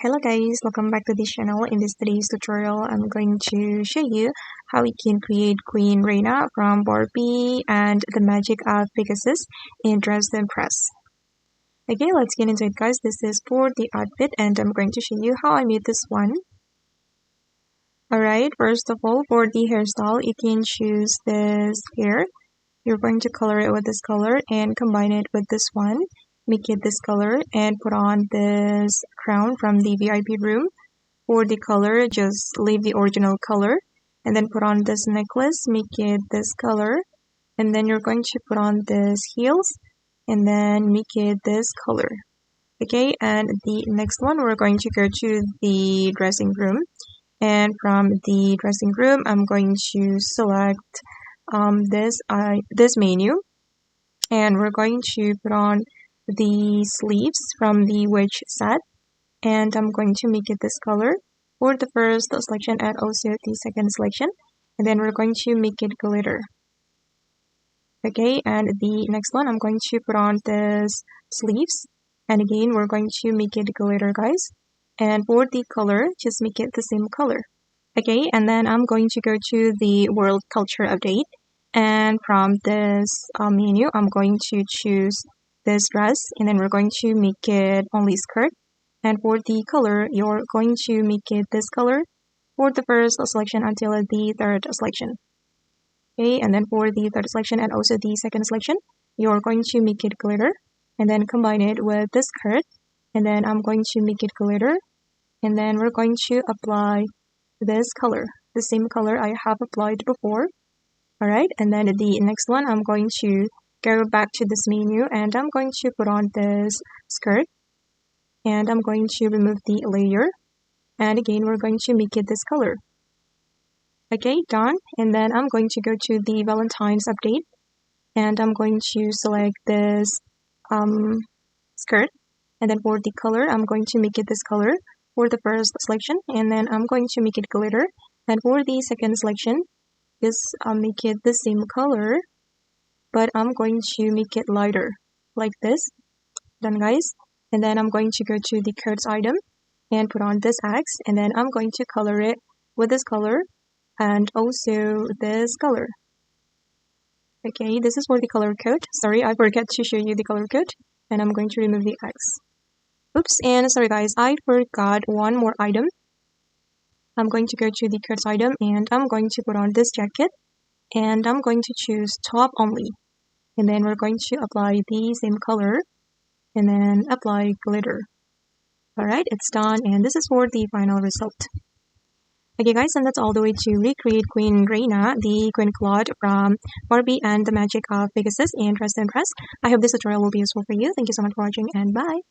Hello guys, welcome back to this channel. In this today's tutorial, I'm going to show you how we can create Queen Rayna from Barbie and the magic of Pegasus in Dress to Impress. Okay, let's get into it guys. This is for the outfit and I'm going to show you how I made this one. Alright, first of all, for the hairstyle, you can choose this hair. You're going to color it with this color and combine it with this one. Make it this color and put on this crown from the VIP room. For the color, just leave the original color and then put on this necklace, make it this color, and then you're going to put on this heels and then make it this color. Okay, and the next one, we're going to go to the dressing room, and from the dressing room I'm going to select this menu, and we're going to put on the sleeves from the wedge set, and I'm going to make it this color for the first selection and also the second selection, and then we're going to make it glitter. Okay, and the next one I'm going to put on this sleeves, and again we're going to make it glitter guys, and for the color just make it the same color. Okay, and then I'm going to go to the world culture update, and from this menu I'm going to choose this dress, and then we're going to make it only skirt, and for the color you're going to make it this color for the first selection until the third selection. Okay, and then for the third selection and also the second selection you're going to make it glitter and then combine it with the skirt, and then I'm going to make it glitter, and then we're going to apply this color, the same color I have applied before. Alright, and then the next one I'm going to go back to this menu and I'm going to put on this skirt, and I'm going to remove the layer, and again we're going to make it this color. Okay, done. And then I'm going to go to the Valentine's update, and I'm going to select this skirt, and then for the color I'm going to make it this color for the first selection, and then I'm going to make it glitter, and for the second selection just make it the same color, but I'm going to make it lighter like this. Done guys. And then I'm going to go to the coats item and put on this axe, and then I'm going to color it with this color and also this color. Okay, this is for the color code. Sorry, I forgot to show you the color code, and I'm going to remove the axe. Oops, and sorry guys, I forgot one more item. I'm going to go to the coats item and I'm going to put on this jacket, and I'm going to choose top only, and then we're going to apply the same color and then apply glitter. Alright, it's done, and this is for the final result. Okay guys, and that's all the way to recreate Queen Rayna, the Queen Cloud from Barbie and the magic of Pegasus in Dress to Impress. I hope this tutorial will be useful for you. Thank you so much for watching, and bye!